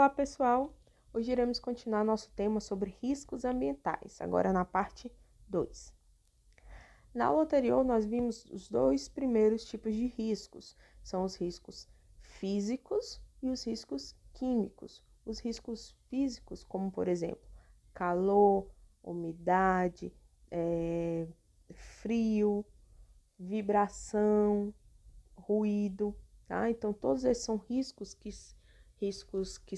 Olá, pessoal! Hoje iremos continuar nosso tema sobre riscos ambientais, agora na parte 2. Na aula anterior, nós vimos os dois primeiros tipos de riscos, são os riscos físicos e os riscos químicos. Os riscos físicos, como por exemplo, calor, umidade, frio, vibração, ruído, tá? Então, todos esses são riscos que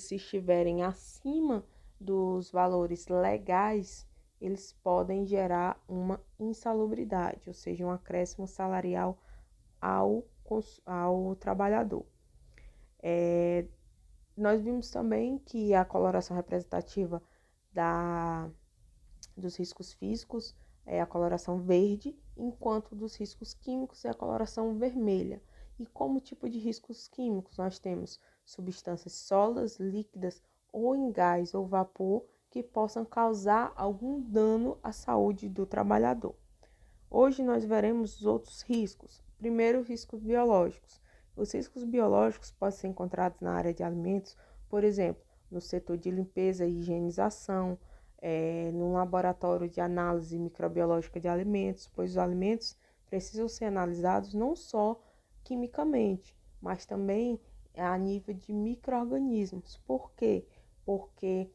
se estiverem acima dos valores legais, eles podem gerar uma insalubridade, ou seja, um acréscimo salarial ao trabalhador. Nós vimos também que a coloração representativa dos riscos físicos é a coloração verde, enquanto dos riscos químicos é a coloração vermelha. E como tipo de riscos químicos, nós temos substâncias sólidas, líquidas ou em gás ou vapor que possam causar algum dano à saúde do trabalhador. Hoje nós veremos os outros riscos. Primeiro, riscos biológicos. Os riscos biológicos podem ser encontrados na área de alimentos, por exemplo, no setor de limpeza e higienização, num laboratório de análise microbiológica de alimentos, pois os alimentos precisam ser analisados não só quimicamente, mas também a nível de micro-organismos. Por quê? Porque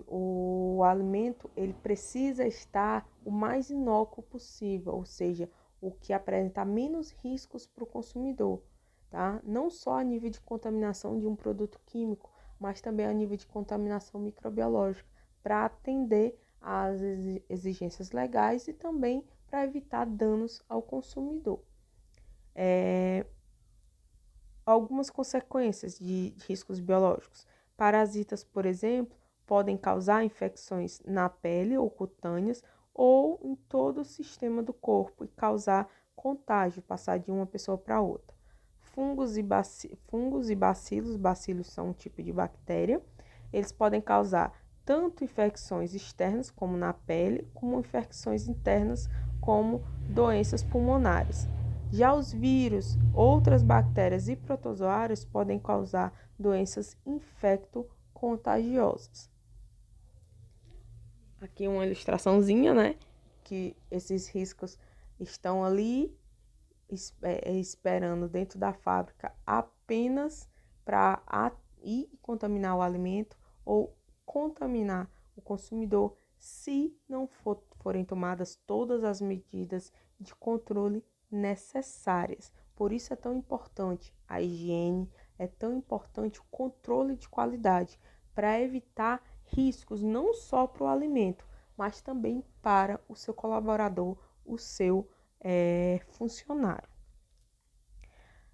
o alimento ele precisa estar o mais inócuo possível, ou seja, o que apresenta menos riscos para o consumidor, tá? Não só a nível de contaminação de um produto químico, mas também a nível de contaminação microbiológica, para atender às exigências legais e também para evitar danos ao consumidor. Algumas consequências de riscos biológicos. Parasitas, por exemplo, podem causar infecções na pele ou cutâneas ou em todo o sistema do corpo e causar contágio, passar de uma pessoa para outra. Fungos e bacilos são um tipo de bactéria, eles podem causar tanto infecções externas, como na pele, como infecções internas, como doenças pulmonares. Já os vírus, outras bactérias e protozoários podem causar doenças infecto-contagiosas. Aqui uma ilustraçãozinha, né? Que esses riscos estão ali esperando dentro da fábrica apenas para ir contaminar o alimento ou contaminar o consumidor se não forem tomadas todas as medidas de controle necessárias. Por isso é tão importante a higiene, é tão importante o controle de qualidade para evitar riscos não só para o alimento, mas também para o seu colaborador, o seu funcionário.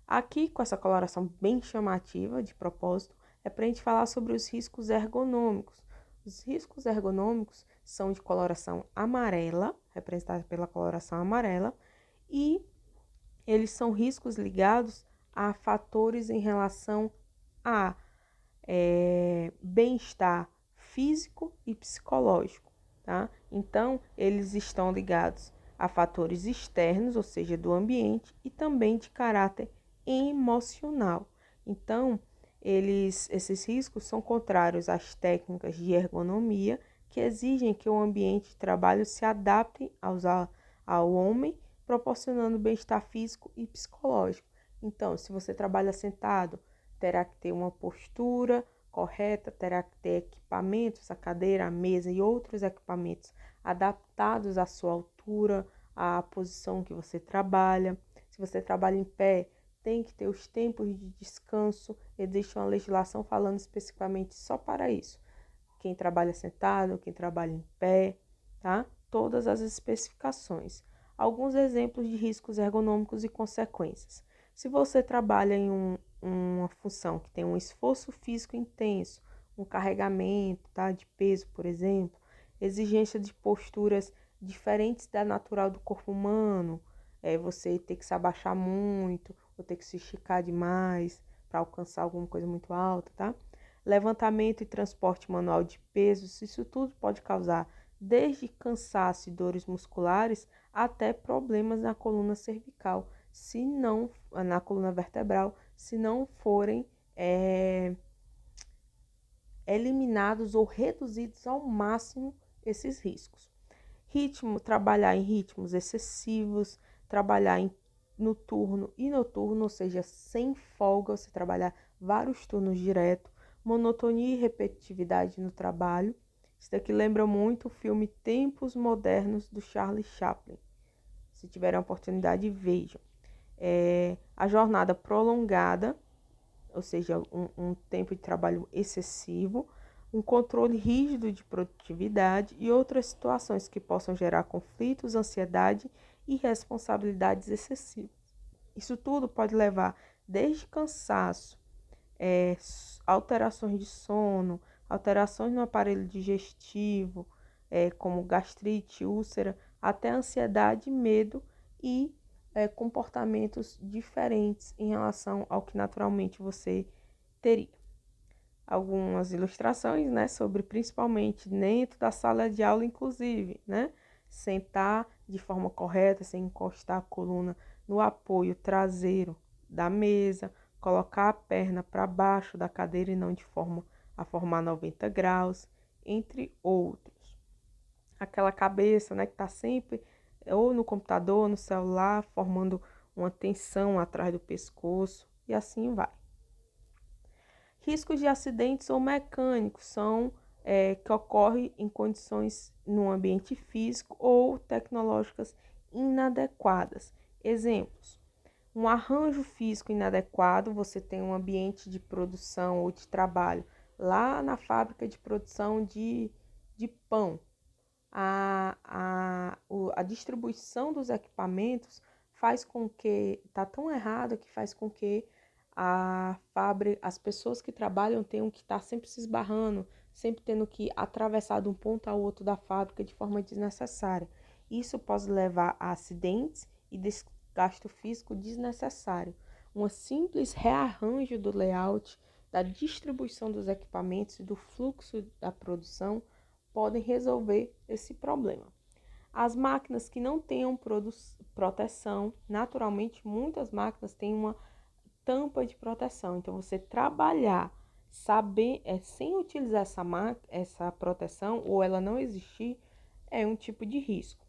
Aqui, com essa coloração bem chamativa de propósito, é para a gente falar sobre os riscos ergonômicos. Os riscos ergonômicos são de coloração amarela, representados pela coloração amarela, e eles são riscos ligados a fatores em relação a bem-estar físico e psicológico, tá? Então, eles estão ligados a fatores externos, ou seja, do ambiente, e também de caráter emocional. Então, esses riscos são contrários às técnicas de ergonomia que exigem que o ambiente de trabalho se adapte ao homem, proporcionando bem-estar físico e psicológico. Então, se você trabalha sentado, terá que ter uma postura correta, terá que ter equipamentos, a cadeira, a mesa e outros equipamentos adaptados à sua altura, à posição que você trabalha. Se você trabalha em pé, tem que ter os tempos de descanso. Existe uma legislação falando especificamente só para isso. Quem trabalha sentado, quem trabalha em pé, tá? Todas as especificações. Alguns exemplos de riscos ergonômicos e consequências. Se você trabalha em uma função que tem um esforço físico intenso, um carregamento, tá, de peso, por exemplo, exigência de posturas diferentes da natural do corpo humano, você ter que se abaixar muito, ou ter que se esticar demais para alcançar alguma coisa muito alta, tá? Levantamento e transporte manual de pesos, isso tudo pode causar desde cansaço e dores musculares até problemas na coluna cervical, se não na coluna vertebral, se não forem eliminados ou reduzidos ao máximo esses riscos. Trabalhar em ritmos excessivos, trabalhar no turno e noturno, ou seja, sem folga, você trabalhar vários turnos direto, monotonia e repetitividade no trabalho. Isso daqui lembra muito o filme Tempos Modernos, do Charlie Chaplin. Se tiverem a oportunidade, vejam. A jornada prolongada, ou seja, um tempo de trabalho excessivo, um controle rígido de produtividade e outras situações que possam gerar conflitos, ansiedade e responsabilidades excessivas. Isso tudo pode levar desde cansaço, alterações de sono, alterações no aparelho digestivo, como gastrite, úlcera, até ansiedade, medo e comportamentos diferentes em relação ao que naturalmente você teria. Algumas ilustrações, né, sobre principalmente dentro da sala de aula, inclusive, né, sentar de forma correta, sem encostar a coluna no apoio traseiro da mesa, colocar a perna para baixo da cadeira e não de forma a formar 90 graus, entre outros. Aquela cabeça, né, que está sempre ou no computador, ou no celular, formando uma tensão atrás do pescoço e assim vai. Riscos de acidentes ou mecânicos são que ocorrem em condições no ambiente físico ou tecnológicas inadequadas. Exemplos: um arranjo físico inadequado, você tem um ambiente de produção ou de trabalho lá na fábrica de produção de pão. A distribuição dos equipamentos faz com que, está tão errado que faz com que as pessoas que trabalham tenham que estar sempre se esbarrando, sempre tendo que atravessar de um ponto ao outro da fábrica de forma desnecessária. Isso pode levar a acidentes e desgaste físico desnecessário. Um simples rearranjo do layout, da distribuição dos equipamentos e do fluxo da produção podem resolver esse problema. As máquinas que não tenham proteção, naturalmente muitas máquinas têm uma tampa de proteção. Então, você trabalhar sem utilizar essa proteção ou ela não existir é um tipo de risco.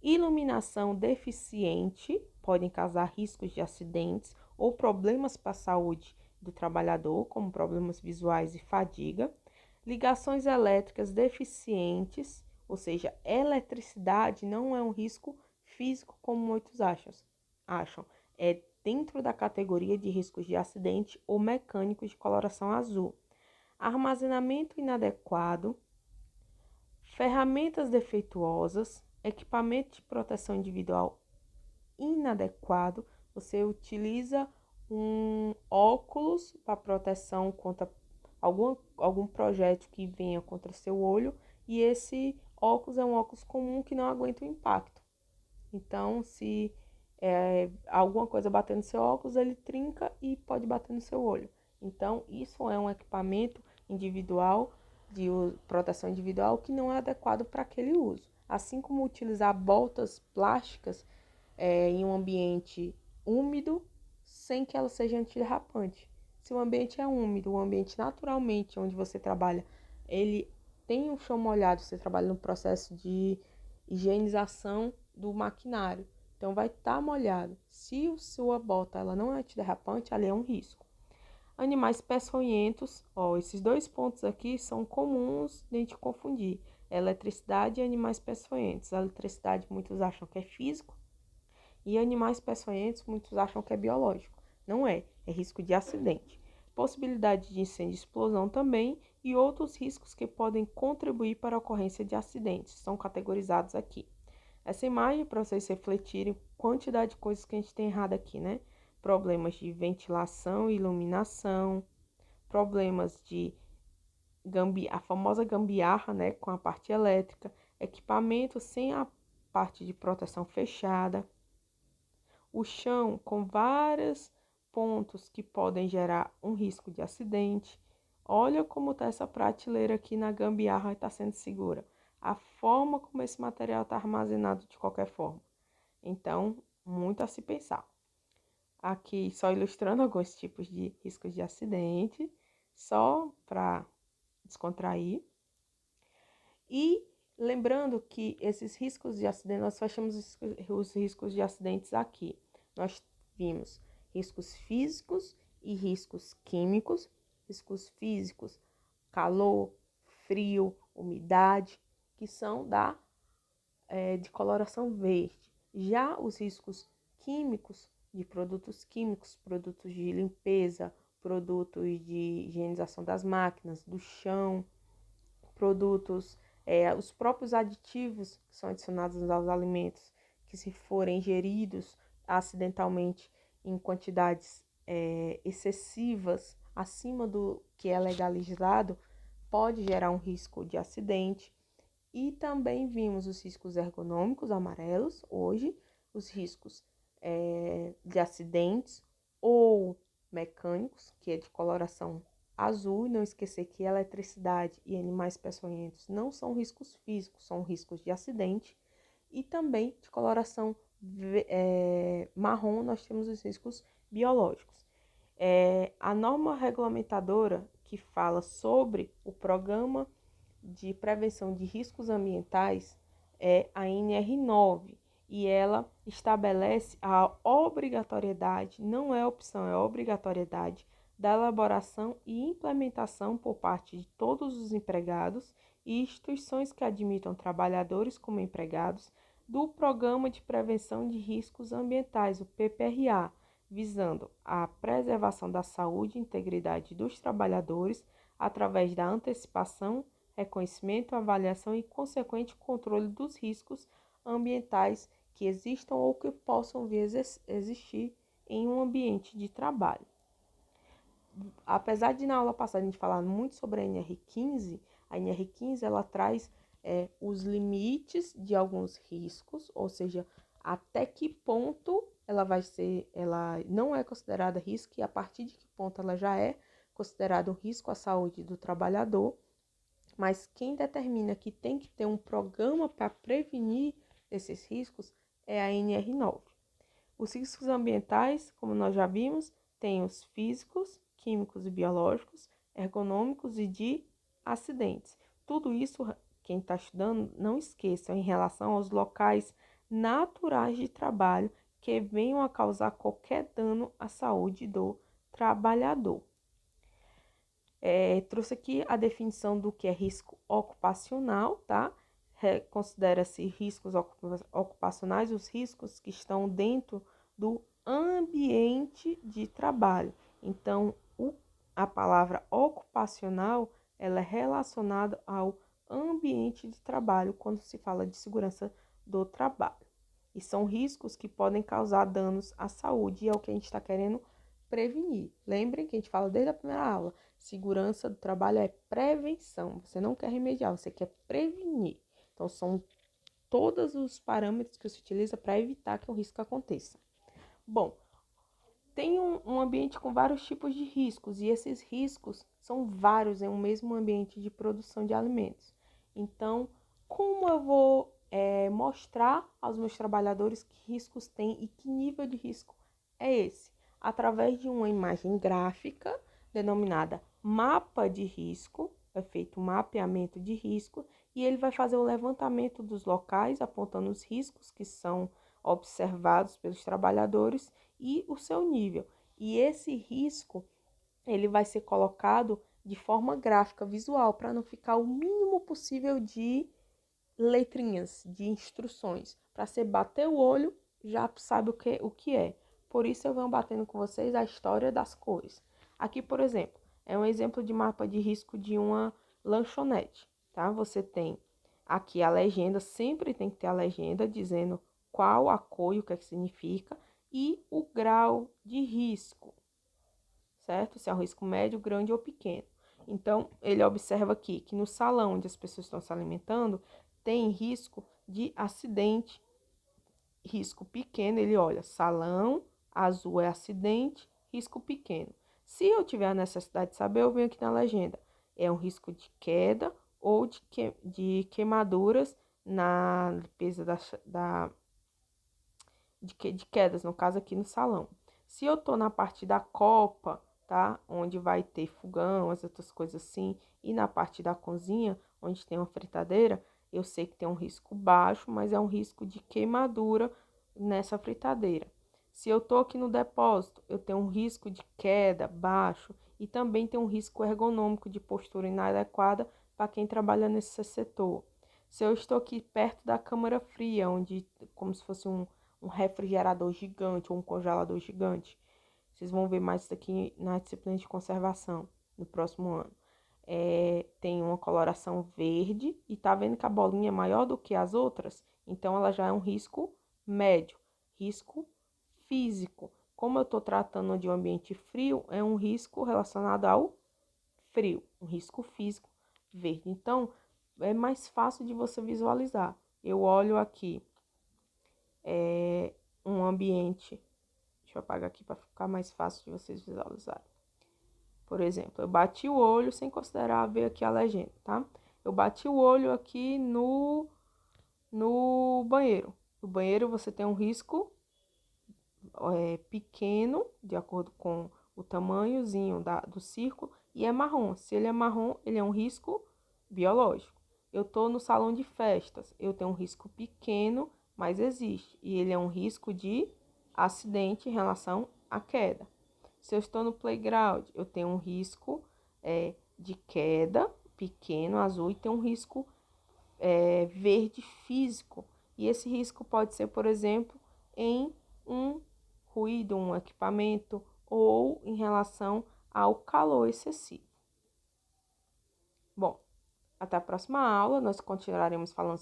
Iluminação deficiente podem causar riscos de acidentes ou problemas para a saúde do trabalhador, como problemas visuais e fadiga. Ligações elétricas deficientes, ou seja, eletricidade não é um risco físico como muitos acham. É dentro da categoria de riscos de acidente ou mecânicos de coloração azul. Armazenamento inadequado, ferramentas defeituosas, equipamento de proteção individual inadequado. Você utiliza um óculos para proteção contra algum projétil que venha contra seu olho, e esse óculos é um óculos comum que não aguenta o impacto. Então, se alguma coisa bater no seu óculos, ele trinca e pode bater no seu olho. Então, isso é um equipamento individual, de proteção individual, que não é adequado para aquele uso. Assim como utilizar botas plásticas em um ambiente úmido, sem que ela seja antiderrapante. Se o ambiente é úmido, o ambiente naturalmente onde você trabalha, ele tem um chão molhado, você trabalha no processo de higienização do maquinário, então vai estar molhado. Se a sua bota ela não é antiderrapante, ali é um risco. Animais peçonhentos, esses dois pontos aqui são comuns de a gente confundir. Eletricidade e animais peçonhentos. A eletricidade muitos acham que é físico e animais peçonhentos muitos acham que é biológico. Não é risco de acidente. Possibilidade de incêndio e explosão também e outros riscos que podem contribuir para a ocorrência de acidentes são categorizados aqui. Essa imagem para vocês refletirem quantidade de coisas que a gente tem errado aqui, né? Problemas de ventilação e iluminação, problemas de a famosa gambiarra, né, com a parte elétrica, equipamento sem a parte de proteção fechada, o chão com vários pontos que podem gerar um risco de acidente. Olha como está essa prateleira aqui na gambiarra e está sendo segura. A forma como esse material está armazenado de qualquer forma. Então, muito a se pensar. Aqui só ilustrando alguns tipos de riscos de acidente, só para descontrair. E lembrando que esses riscos de acidente, nós fechamos os riscos de acidentes aqui. Nós vimos riscos físicos e riscos químicos. Riscos físicos, calor, frio, umidade, que são de coloração verde. Já os riscos químicos, de produtos químicos, produtos de limpeza, produtos de higienização das máquinas, do chão, produtos, os próprios aditivos que são adicionados aos alimentos, que se forem ingeridos acidentalmente em quantidades excessivas, acima do que é legalizado, pode gerar um risco de acidente. E também vimos os riscos ergonômicos amarelos hoje, os riscos de acidentes ou mecânicos, que é de coloração azul. E não esquecer que eletricidade e animais peçonhentos não são riscos físicos, são riscos de acidente. E também de coloração marrom, nós temos os riscos biológicos. A norma regulamentadora que fala sobre o Programa de Prevenção de Riscos Ambientais é a NR9, e ela estabelece a obrigatoriedade, não é opção, é obrigatoriedade, da elaboração e implementação por parte de todos os empregados e instituições que admitam trabalhadores como empregados do Programa de Prevenção de Riscos Ambientais, o PPRA, visando a preservação da saúde e integridade dos trabalhadores através da antecipação, reconhecimento, avaliação e consequente controle dos riscos ambientais que existam ou que possam vir a existir em um ambiente de trabalho. Apesar de na aula passada a gente falar muito sobre a NR15, a NR15 ela traz os limites de alguns riscos, ou seja, até que ponto ela não é considerada risco e a partir de que ponto ela já é considerada um risco à saúde do trabalhador. Mas quem determina que tem que ter um programa para prevenir esses riscos é a NR9. Os riscos ambientais, como nós já vimos, tem os físicos, químicos e biológicos, ergonômicos e de acidentes. Tudo isso, quem está estudando, não esqueça em relação aos locais naturais de trabalho que venham a causar qualquer dano à saúde do trabalhador. Trouxe aqui a definição do que é risco ocupacional, tá? Considera-se riscos ocupacionais os riscos que estão dentro do ambiente de trabalho. Então, a palavra ocupacional, ela é relacionada ao ambiente de trabalho quando se fala de segurança do trabalho. E são riscos que podem causar danos à saúde, e é o que a gente está querendo prevenir. Lembrem que a gente fala desde a primeira aula, segurança do trabalho é prevenção. Você não quer remediar, você quer prevenir. Então, são todos os parâmetros que se utiliza para evitar que o risco aconteça. Bom, tem um ambiente com vários tipos de riscos, e esses riscos são vários em um mesmo ambiente de produção de alimentos. Então, como eu vou mostrar aos meus trabalhadores que riscos tem e que nível de risco é esse? Através de uma imagem gráfica denominada mapa de risco, é feito um mapeamento de risco e ele vai fazer o levantamento dos locais, apontando os riscos que são observados pelos trabalhadores e o seu nível. E esse risco, ele vai ser colocado de forma gráfica, visual, para não ficar o mínimo possível de letrinhas, de instruções. Para você bater o olho, já sabe o que é. Por isso eu venho batendo com vocês a história das cores. Aqui, por exemplo, é um exemplo de mapa de risco de uma lanchonete, tá? Você tem aqui a legenda, sempre tem que ter a legenda dizendo qual a cor e o que é que significa e o grau de risco, certo? Se é um risco médio, grande ou pequeno. Então, ele observa aqui que no salão onde as pessoas estão se alimentando, tem risco de acidente, risco pequeno, ele olha, salão, azul é acidente, risco pequeno. Se eu tiver a necessidade de saber, eu venho aqui na legenda. É um risco de queda ou de queimaduras na limpeza de quedas, no caso aqui no salão. Se eu tô na parte da copa, tá? Onde vai ter fogão, as outras coisas assim. E na parte da cozinha, onde tem uma fritadeira, eu sei que tem um risco baixo, mas é um risco de queimadura nessa fritadeira. Se eu tô aqui no depósito, eu tenho um risco de queda baixo e também tem um risco ergonômico de postura inadequada para quem trabalha nesse setor. Se eu estou aqui perto da câmara fria, onde como se fosse um refrigerador gigante ou um congelador gigante, vocês vão ver mais isso aqui na disciplina de conservação no próximo ano. Tem uma coloração verde e tá vendo que a bolinha é maior do que as outras? Então, ela já é um risco médio, risco físico. Como eu estou tratando de um ambiente frio, é um risco relacionado ao frio, um risco físico verde. Então, é mais fácil de você visualizar. Eu olho aqui um ambiente, deixa eu apagar aqui para ficar mais fácil de vocês visualizarem. Por exemplo, eu bati o olho, sem considerar ver aqui a legenda, tá? Eu bati o olho aqui no banheiro. No banheiro você tem um risco pequeno, de acordo com o tamanhozinho do círculo, e é marrom. Se ele é marrom, ele é um risco biológico. Eu tô no salão de festas, eu tenho um risco pequeno, mas existe. E ele é um risco de acidente em relação à queda. Se eu estou no playground, eu tenho um risco de queda pequeno, azul, e tenho um risco verde físico. E esse risco pode ser, por exemplo, em um ruído, um equipamento ou em relação ao calor excessivo. Bom, até a próxima aula, nós continuaremos falando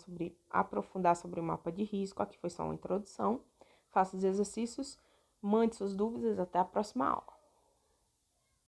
aprofundar sobre o mapa de risco. Aqui foi só uma introdução. Faça os exercícios, mande suas dúvidas, até a próxima aula.